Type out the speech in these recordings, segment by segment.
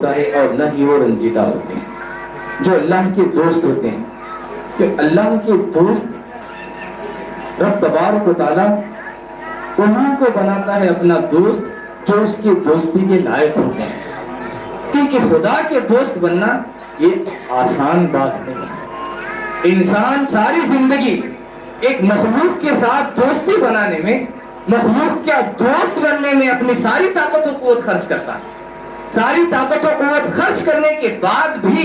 ہے اور نہ ہی وہ رنجیدہ ہوتے ہیں۔ جو اللہ کے دوست ہوتے ہیں، کہ اللہ کے دوست رب تبارک و تعالیٰ انہیں کو بناتا ہے اپنا دوست جو اس کی دوستی کے لائق ہوتے ہیں، کیونکہ خدا کے دوست بننا یہ آسان بات نہیں ہے۔ انسان ساری زندگی ایک مخلوق کے ساتھ دوستی بنانے میں، مخلوق کا دوست بننے میں اپنی ساری طاقت و قوت خرچ کرتا ہے۔ ساری طاقت و قوت خرچ کرنے کے بعد بھی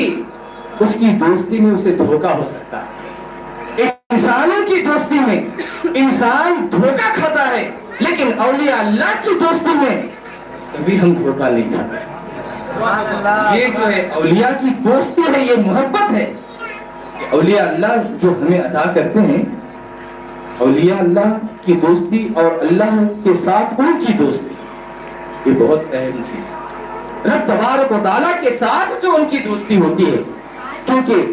اس کی دوستی میں اسے دھوکا ہو سکتا ہے۔ انسانوں کی دوستی میں انسان دھوکا کھاتا ہے، لیکن اولیاء اللہ کی دوستی میں کبھی ہم دھوکا نہیں کھاتے۔ یہ جو ہے اولیاء کی دوستی ہے، یہ محبت ہے کہ اولیاء اللہ جو ہمیں عطا کرتے ہیں، اولیاء اللہ کی دوستی اور اللہ کے ساتھ ان کی دوستی، یہ بہت اہم چیز ہے۔ رب تبارک و تعالیٰ کے ساتھ جو ان کی دوستی ہوتی ہے، کیونکہ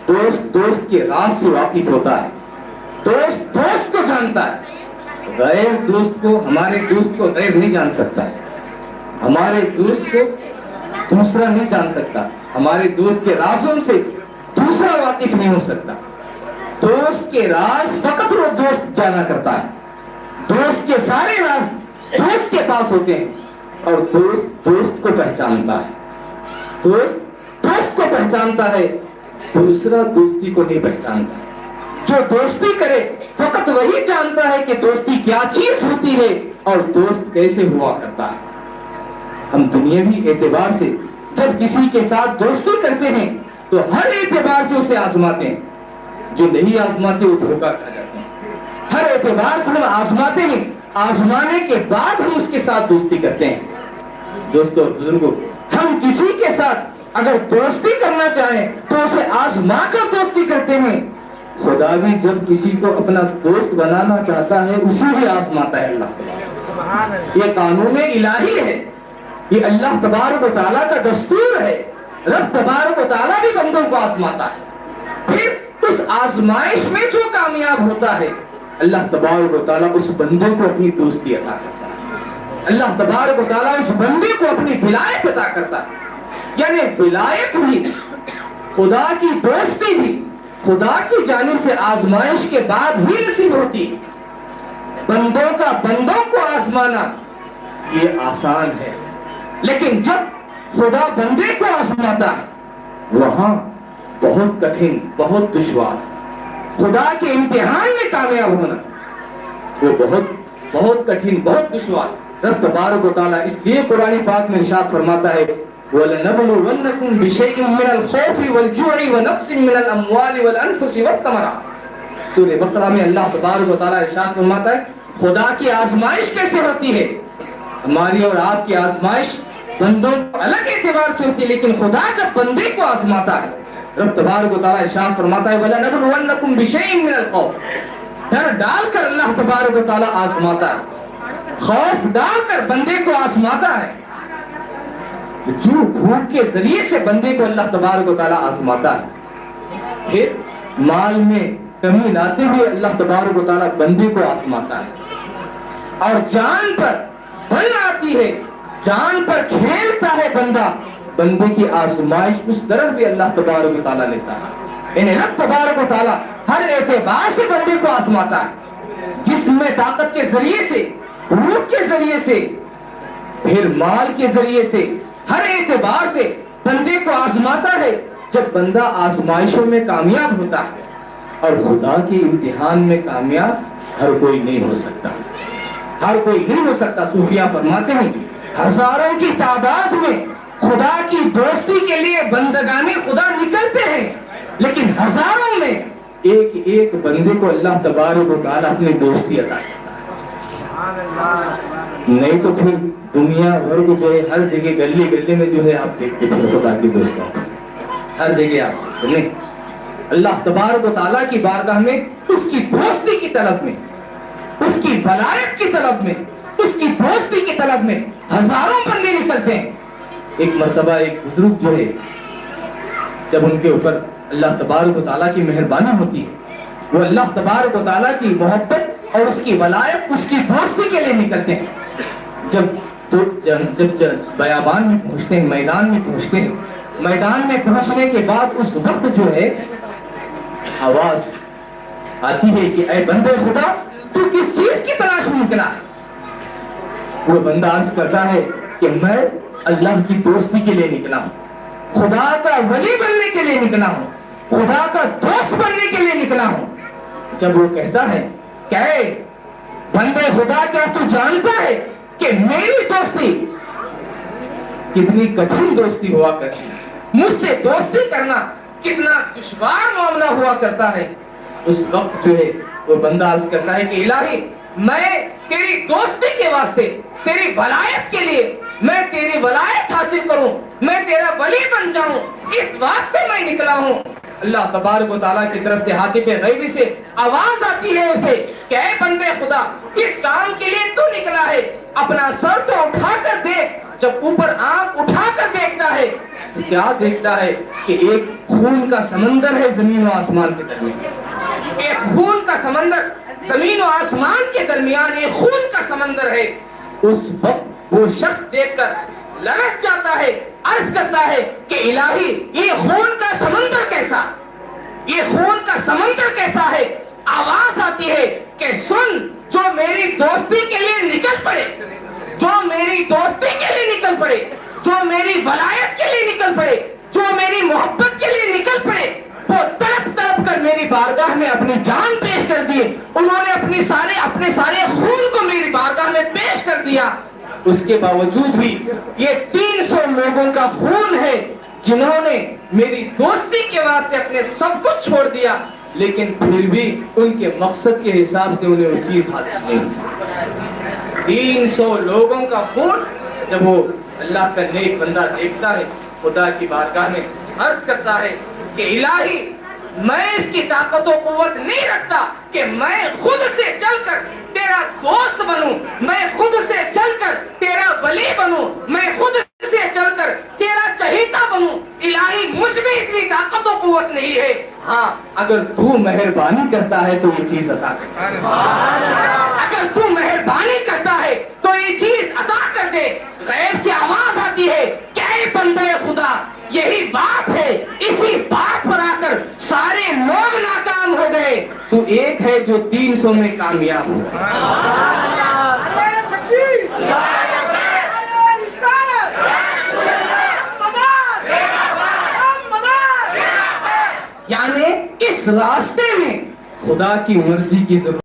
دوست دوست کے راز سے واقف ہوتا ہے، دوست دوست کو جانتا ہے، غیر دوست کو، ہمارے دوست کو غیر نہیں جان سکتا، ہمارے دوست کو دوسرا نہیں جان سکتا، ہمارے دوست کے رازوں سے دوسرا واقف نہیں ہو سکتا۔ دوست کے راز فقط وہ دوست جانا کرتا ہے، دوست کے سارے راز دوست کے پاس ہوتے ہیں، اور دوست دوست کو پہچانتا ہے، دوست دوست کو پہچانتا ہے، دوسرا دوستی کو نہیں پہچانتا۔ جو دوستی کرے فقط وہی جانتا ہے کہ دوستی کیا چیز ہوتی ہے اور دوست کیسے ہوا کرتا ہے۔ ہم دنیاوی اعتبار سے جب کسی کے ساتھ دوستی کرتے ہیں تو ہر اعتبار سے اسے آزماتے ہیں، جو نہیں آزماتے وہ دھوکا کھا جاتے ہیں۔ ہر اعتبار سے ہم آزماتے ہیں، آزمانے کے بعد ہم اس کے ساتھ دوستی کرتے ہیں۔ دوستو بزرگوں، ہم کسی کے ساتھ اگر دوستی کرنا چاہیں تو اسے آزما کر دوستی کرتے ہیں۔ خدا بھی جب کسی کو اپنا دوست بنانا چاہتا ہے اسے بھی آزماتا ہے اللہ۔ یہ قانون الہی ہے، یہ اللہ تبارک و تعالیٰ کا دستور ہے۔ رب تبارک و تعالیٰ بھی بندوں کو آزماتا ہے، پھر اس آزمائش میں جو کامیاب ہوتا ہے اللہ تبارک و تعالیٰ اس بندے کو اپنی دوستی عطا کرتا ہے۔ اللہ تبارک و تعالیٰ اس بندے کو اپنی ولایت عطا کرتا ہے، یعنی ولایت بھی، خدا کی دوستی بھی خدا کی جانب سے آزمائش کے بعد ہی نصیب ہوتی ہے۔ بندوں کا بندوں کو آزمانا یہ آسان ہے، لیکن جب خدا بندے کو آزماتا ہے وہاں بہت کٹھن، بہت دشوار، خدا کے امتحان میں کامیاب ہونا وہ بہت بہت کٹھن، بہت دشوار۔ رب تبارک و تعالیٰ اس لیے قرآن پاک میں ارشاد فرماتا ہے وَلَنَبْلُوَنَّكُمْ بِشَيْءٍ مِّنَ الْخَوْفِ وَالْجُوعِ وَنَقْصٍ مِّنَ الْأَمْوَالِ وَالْأَنفُسِ وَالثَّمَرَاتِ۔ سورہ بقرہ میں اللہ تبارک و تعالیٰ ارشاد فرماتا ہے خدا کی آزمائش کیسے ہوتی ہے؟ ہماری اور آپ کی آزمائش بندوں کو الگ اعتبار سے ہوتی ہے، لیکن خدا جب بندے کو آزماتا ہے رب تبارک و تعالیٰ ارشاد فرماتا ہے وَلَنَبْلُوَنَّكُمْ بِشَيْءٍ مِّنَ الْخَوْفِ، ڈر ڈال کر اللہ تبارک و تعالیٰ آزماتا ہے، خوف ڈال کر بندے کو آزماتا ہے۔ جو بھوک کے ذریعے سے بندے کو اللہ تبارک و تعالیٰ آزماتا ہے، پھر مال میں کمی لاتے ہوئے اللہ تبارک و تعالیٰ بندے کو آزماتا ہے، اور جان پر بل آتی ہے، جان پر کھیلتا ہے بندہ، بندے کی آزمائش اس طرح بھی اللہ تبارک و تعالیٰ لیتا ہے۔ انہیں رب تبارک و تعالیٰ ہر اعتبار سے بندے کو آزماتا ہے، جسم میں طاقت کے ذریعے سے، روح کے ذریعے سے، پھر مال کے ذریعے سے، ہر اعتبار سے بندے کو آزماتا ہے۔ جب بندہ آزمائشوں میں کامیاب ہوتا ہے، اور خدا کے امتحان میں کامیاب ہر کوئی نہیں ہو سکتا، ہر کوئی نہیں ہو سکتا۔ صوفیاء فرماتے ہیں ہزاروں کی تعداد میں خدا کی دوستی کے لیے بندگان خدا نکلتے ہیں، لیکن ہزاروں میں ایک ایک بندے کو اللہ تبارک و تعالیٰ اپنی دوستی عطا کرتا ہے۔ نہیں تو پھر دنیا بھر کو جو ہے ہر جگہ گلی گلی میں جو ہے آپ دیکھتے ہیں خدا کی دوستی، ہر جگہ آپ نہیں، اللہ تبارک و تعالیٰ کی بارگاہ میں اس کی دوستی کی طلب میں، اس کی ولایت کی طلب میں، اس کی دوستی کی طلب میں ہزاروں بندے نکلتے ہیں۔ ایک مرتبہ ایک بزرگ جو ہے جب ان کے اوپر اللہ تبارک و تعالیٰ کی مہربانی ہوتی ہے، وہ اللہ تبارک و تعالیٰ کی محبت اور اس کی ولایت، اس کی دوستی کے لیے نکلتے ہیں۔ جب تو جب بیابان میں پہنچتے ہیں، میدان میں پہنچتے ہیں، میدان میں پہنچنے کے بعد اس وقت جو ہے آواز آتی ہے کہ اے بندے خدا تو کس چیز کی تلاش میں نکلا ہے؟ وہ بندہ عرض کرتا ہے کہ میں اللہ کی دوستی کے لیے نکلا ہوں، خدا کا ولی بننے کے لیے نکلا ہوں، خدا کا دوست بننے کے لیے نکلا ہوں۔ جب وہ کہتا ہے کہ اے بندے خدا کیا تو جانتا ہے کہ میری دوستی کتنی کٹھن دوستی ہوا کرتی ہے، مجھ سے دوستی کرنا کتنا دشوار معاملہ ہوا کرتا ہے۔ اس وقت جو ہے وہ بندہ عرض کرتا ہے کہ الہی میں تیری دوستی کے واسطے، تیری ولایت کے لیے، میں تیری ولایت حاصل کروں، میں تیرا ولی بن جاؤں، اس واسطے میں نکلا ہوں۔ اللہ تبارک و تعالیٰ کی طرف سے ہاتف غیبی سے آواز آتی ہے اسے کہ اے بندے خدا کس کام کے لیے تو نکلا ہے؟ اپنا سر تو اٹھا کر دیکھ۔ جب اوپر آنکھ اٹھا کر دیکھتا ہے تو کیا دیکھتا ہے کہ ایک خون کا سمندر ہے زمین و آسمان کے درمیان، ایک خون کا سمندر زمین و آسمان کے درمیان ایک خون کا سمندر ہے۔ اس وقت وہ شخص دیکھ کر لرز جاتا ہے، عرض کرتا ہے کہ الہی یہ خون کا سمندر کیسا، یہ خون کا سمندر کیسا ہے؟ آواز آتی ہے کہ سن، جو میری دوستی کے لیے نکل پڑے، جو میری دوستی کے لیے نکل پڑے، جو میری ولایت کے لیے نکل پڑے، جو میری محبت کے لیے نکل پڑے، وہ تڑپ تڑپ کر میری بارگاہ میں اپنی جان پیش کر دی، انہوں نے اپنے سارے خون کو میری بارگاہ میں پیش کر دیا۔ اس کے باوجود بھی یہ 300 لوگوں کا خون ہے جنہوں نے میری دوستی کے واسطے اپنے سب کچھ چھوڑ دیا، لیکن پھر بھی ان کے مقصد کے حساب سے انہیں وہ چیز حاصل نہیں۔ 300 لوگوں کا خون جب وہ اللہ کا نیک بندہ دیکھتا ہے، خدا کی بارگاہ میں عرض کرتا ہے کہ الہی میں اس کی طاقت و قوت نہیں رکھتا کہ میں خود سے چل کر تیرا دوست بنوں، میں خود سے چل کر تیرا ولی بنوں، میں خود سے چل کر تیرا چہیتا بنوں۔ الہی مجھ میں اتنی طاقت و قوت نہیں ہے، ہاں اگر تو مہربانی کرتا ہے تو یہ چیز عطا کر دے، اگر تو مہربانی کرتا ہے تو یہ چیز عطا کر دے۔ غیب سے آواز آتی ہے کہ اے بندے خدا یہی بات ہے، اسی بات پر آ کر سارے لوگ ناکام ہو گئے، تو ایک ہے جو 300 میں کامیاب ہو۔ یعنی اس راستے میں خدا کی مرضی کی ضرورت